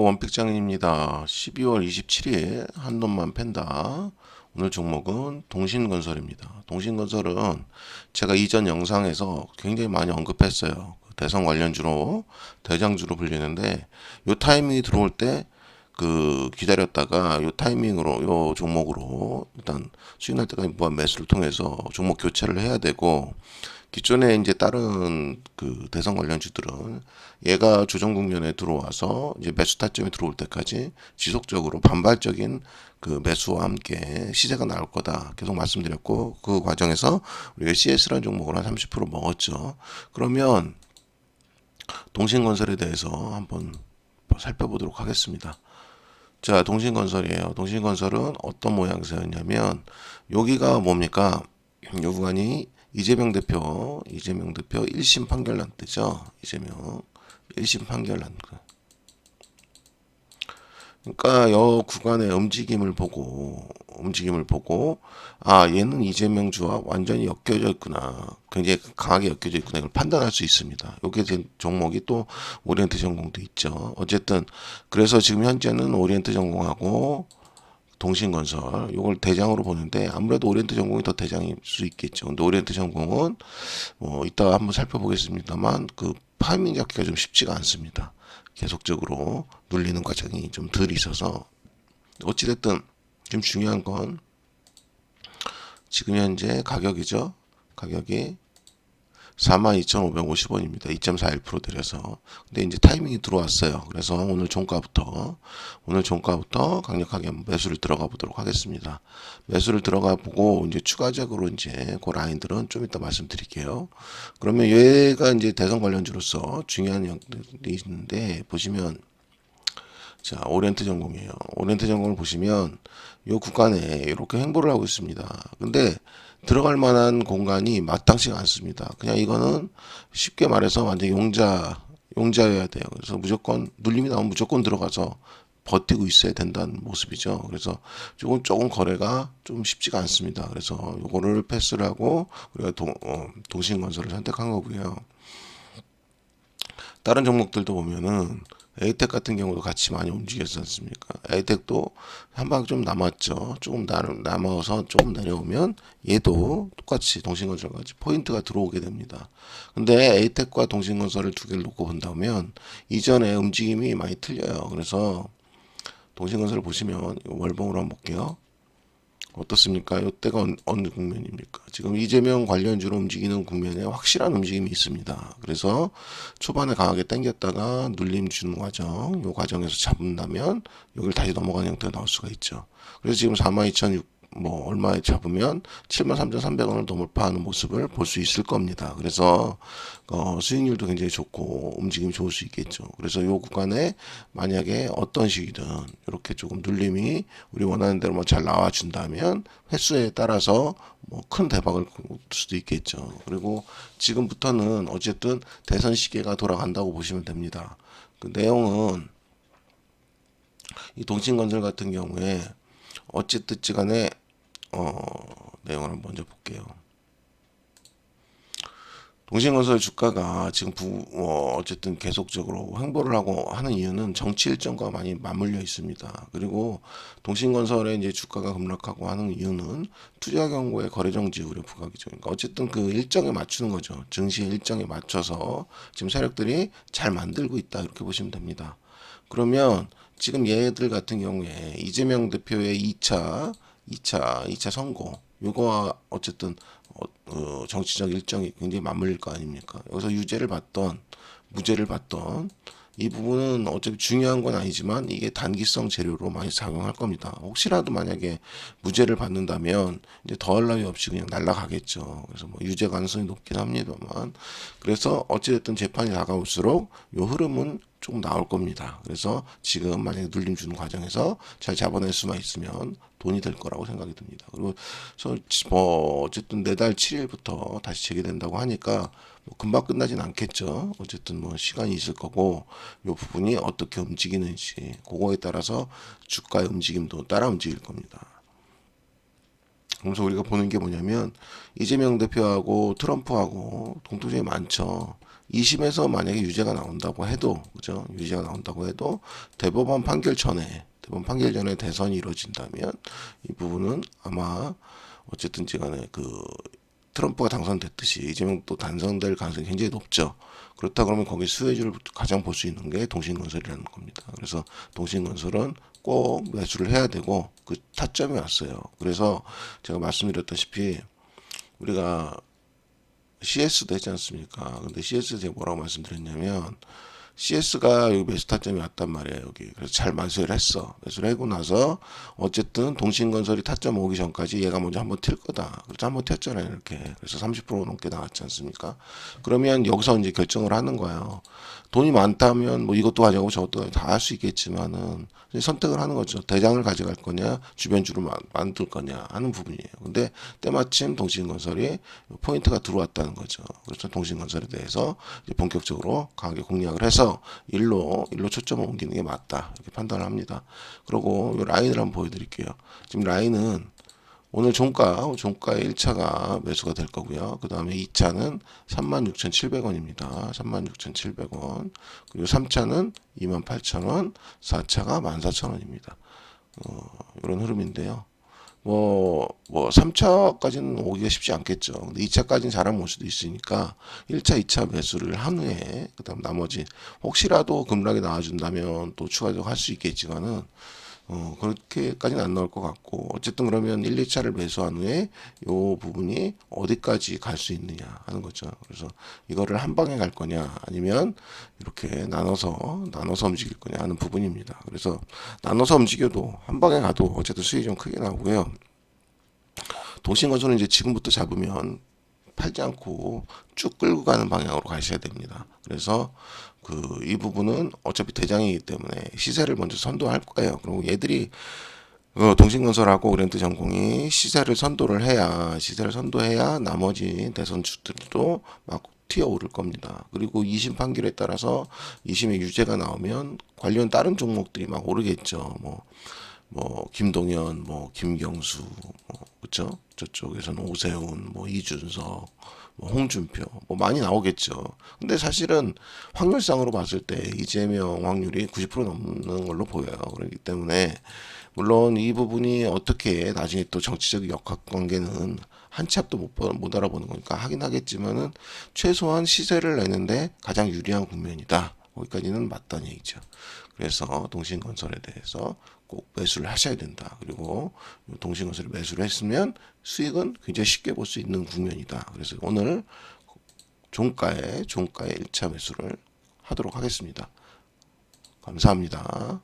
원픽장입니다. 12월 27일 한돈만 팬다. 오늘 종목은 동신건설입니다. 동신건설은 제가 이전 영상에서 굉장히 많이 언급했어요. 대선 관련주로 대장주로 불리는데 요 타이밍이 들어올 때 기다렸다가 요 타이밍으로 요 종목으로 일단 수익 날 때까지 무한 매수를 통해서 종목 교체를 해야 되고, 기존에 이제 다른 대선 관련주들은 얘가 조정 국면에 들어와서 이제 매수 타점이 들어올 때까지 지속적으로 반발적인 매수와 함께 시세가 나올 거다 계속 말씀드렸고, 그 과정에서 우리가 CS라는 종목을 한 30% 먹었죠. 그러면 동신건설에 대해서 한번 살펴보도록 하겠습니다. 자, 동신건설이에요. 동신건설은 어떤 모양새였냐면, 여기가 뭡니까? 요 구간이 이재명 대표 1심 판결 난 때죠. 이재명 1심 판결 난 거. 그러니까 요 구간의 움직임을 보고 아, 얘는 이재명 주와 완전히 엮여져 있구나, 굉장히 강하게 엮여져 있구나, 이걸 판단할 수 있습니다. 여기에 된 종목이 또 오리엔트 전공도 있죠. 어쨌든 그래서 지금 현재는 오리엔트 전공하고 동신건설 요걸 대장으로 보는데, 아무래도 오리엔트 전공이 더 대장일 수 있겠죠. 근데 오리엔트 전공은 이따가 한번 살펴보겠습니다만 파이밍 잡기가 좀 쉽지가 않습니다. 계속적으로 눌리는 과정이 좀 덜 있어서, 어찌됐든 지금 중요한 건 지금 현재 가격이죠. 가격이 42,550원입니다. 2.41% 내려서. 근데 이제 타이밍이 들어왔어요. 그래서 오늘 종가부터 강력하게 매수를 들어가 보도록 하겠습니다. 매수를 들어가 보고 이제 추가적으로 이제 그 라인들은 좀 이따 말씀드릴게요. 그러면 얘가 이제 대선 관련주로서 중요한 영역들이 있는데, 보시면 자, 오리엔트 전공이에요. 오리엔트 전공을 보시면 이 구간에 이렇게 횡보를 하고 있습니다. 근데 들어갈 만한 공간이 마땅치가 않습니다. 그냥 이거는 쉽게 말해서 완전 용자여야 돼요. 그래서 무조건 눌림이 나오면 무조건 들어가서 버티고 있어야 된다는 모습이죠. 그래서 조금 거래가 좀 쉽지가 않습니다. 그래서 요거를 패스를 하고 우리가 동신건설을 선택한 거고요. 다른 종목들도 보면은 에이텍 같은 경우도 같이 많이 움직였지 않습니까? 에이텍도 한 방 좀 남았죠. 조금 남아서 조금 내려오면 얘도 똑같이 동신건설까지 포인트가 들어오게 됩니다. 근데 에이텍과 동신건설을 두 개를 놓고 본다면 이전에 움직임이 많이 틀려요. 그래서 동신건설을 보시면 월봉으로 한번 볼게요. 어떻습니까? 이때가 어느 국면입니까? 지금 이재명 관련주로 움직이는 국면에 확실한 움직임이 있습니다. 그래서 초반에 강하게 당겼다가 눌림 주는 과정, 이 과정에서 잡는다면 여기를 다시 넘어가는 형태가 나올 수가 있죠. 그래서 지금 42,600 얼마에 잡으면 73,300원을 돌파하는 모습을 볼 수 있을 겁니다. 그래서 수익률도 굉장히 좋고 움직임이 좋을 수 있겠죠. 그래서 이 구간에 만약에 어떤 식이든 이렇게 조금 눌림이 우리 원하는 대로 잘 나와준다면 횟수에 따라서 큰 대박을 걸 수도 있겠죠. 그리고 지금부터는 어쨌든 대선 시기가 돌아간다고 보시면 됩니다. 그 내용은 이 동신건설 같은 경우에 어쨌든 간에 내용을 한번 먼저 볼게요. 동신건설 주가가 지금 어쨌든 계속적으로 횡보를 하고 하는 이유는 정치 일정과 많이 맞물려 있습니다. 그리고 동신건설의 이제 주가가 급락하고 하는 이유는 투자 경고의 거래 정지 우려 부각이죠. 그러니까 어쨌든 그 일정에 맞추는 거죠. 증시 일정에 맞춰서 지금 세력들이 잘 만들고 있다, 이렇게 보시면 됩니다. 그러면 지금 얘들 같은 경우에 이재명 대표의 2차 선거, 요거와 어쨌든 정치적 일정이 굉장히 맞물릴 거 아닙니까? 여기서 유죄를 받던 무죄를 받던 이 부분은 어차피 중요한 건 아니지만 이게 단기성 재료로 많이 작용할 겁니다. 혹시라도 만약에 무죄를 받는다면 이제 더할 나위 없이 그냥 날아가겠죠. 그래서 유죄 가능성이 높긴 합니다만, 그래서 어찌됐든 재판이 다가올수록 요 흐름은 조금 나올 겁니다. 그래서 지금 만약에 눌림 주는 과정에서 잘 잡아낼 수만 있으면 돈이 될 거라고 생각이 듭니다. 그리고 어쨌든 내달 7일부터 다시 재개된다고 하니까 금방 끝나진 않겠죠. 어쨌든 시간이 있을 거고, 이 부분이 어떻게 움직이는지 그거에 따라서 주가의 움직임도 따라 움직일 겁니다. 그래서 우리가 보는 게 뭐냐면, 이재명 대표하고 트럼프하고 공통점이 많죠. 2심에서 만약에 유죄가 나온다고 해도, 그죠? 유죄가 나온다고 해도 대법원 판결 전에 대선이 이루어진다면 이 부분은 아마 어쨌든지 간에 트럼프가 당선됐듯이 이재명도 당선될 가능성이 굉장히 높죠. 그렇다 그러면 거기 수혜주를 가장 볼 수 있는 게 동신건설이라는 겁니다. 그래서 동신건설은 꼭 매수를 해야 되고 그 타점이 왔어요. 그래서 제가 말씀드렸다시피 우리가 CS도 했지 않습니까? 근데 CS 제가 뭐라고 말씀드렸냐면 CS가 여기 매수 타점이 왔단 말이에요. 여기 그래서 잘 매수를 했어. 매수를 하고 나서 어쨌든 동신건설이 타점 오기 전까지 얘가 먼저 한번 튈 거다. 그래서 한번 튀었잖아요. 이렇게 그래서 30% 넘게 나왔지 않습니까? 그러면 여기서 이제 결정을 하는 거예요. 돈이 많다면 뭐 이것도 가져가고 저것도 다 할 수 있겠지만은 선택을 하는 거죠. 대장을 가져갈 거냐, 주변주를 만들 거냐 하는 부분이에요. 근데 때마침 동신건설이 포인트가 들어왔다는 거죠. 그래서 동신건설에 대해서 이제 본격적으로 강하게 공략을 해서 일로 초점을 옮기는 게 맞다 이렇게 판단을 합니다. 그리고 이 라인을 한번 보여드릴게요. 지금 라인은 오늘 종가의 1차가 매수가 될 거고요. 그 다음에 2차는 36,700원입니다. 36,700원. 그리고 3차는 28,000원, 4차가 14,000원입니다. 이런 흐름인데요. 3차까지는 오기가 쉽지 않겠죠. 근데 2차까지는 잘하면 올 수도 있으니까 1차, 2차 매수를 한 후에, 그 다음 나머지, 혹시라도 급락이 나와준다면 또 추가적으로 할 수 있겠지만은, 그렇게까지는 안 나올 것 같고, 어쨌든 그러면 1, 2차를 매수한 후에 요 부분이 어디까지 갈 수 있느냐 하는 거죠. 그래서 이거를 한 방에 갈 거냐, 아니면 이렇게 나눠서 움직일 거냐 하는 부분입니다. 그래서 나눠서 움직여도 한 방에 가도 어쨌든 수익이 좀 크게 나오고요. 동신건설은 이제 지금부터 잡으면 팔지 않고 쭉 끌고 가는 방향으로 가셔야 됩니다. 그래서 이 부분은 어차피 대장이기 때문에 시세를 먼저 선도할 거예요. 그리고 얘들이 동신건설하고 오리엔트전공이 시세를 선도해야 나머지 대선주들도 막 튀어오를 겁니다. 그리고 2심 판결에 따라서 2심의 유죄가 나오면 관련 다른 종목들이 막 오르겠죠. 김동연, 김경수, 그쵸? 저쪽에서는 오세훈, 이준석, 홍준표, 많이 나오겠죠. 근데 사실은 확률상으로 봤을 때 이재명 확률이 90% 넘는 걸로 보여요. 그렇기 때문에 물론 이 부분이 어떻게 나중에 또 정치적 역학관계는 한 치 앞도 못 알아보는 거니까 하긴 하겠지만은 최소한 시세를 내는데 가장 유리한 국면이다. 거기까지는 맞다는 얘기죠. 그래서 동신건설에 대해서 꼭 매수를 하셔야 된다. 그리고 동신건설에 매수를 했으면 수익은 굉장히 쉽게 볼 수 있는 국면이다. 그래서 오늘 종가에 1차 매수를 하도록 하겠습니다. 감사합니다.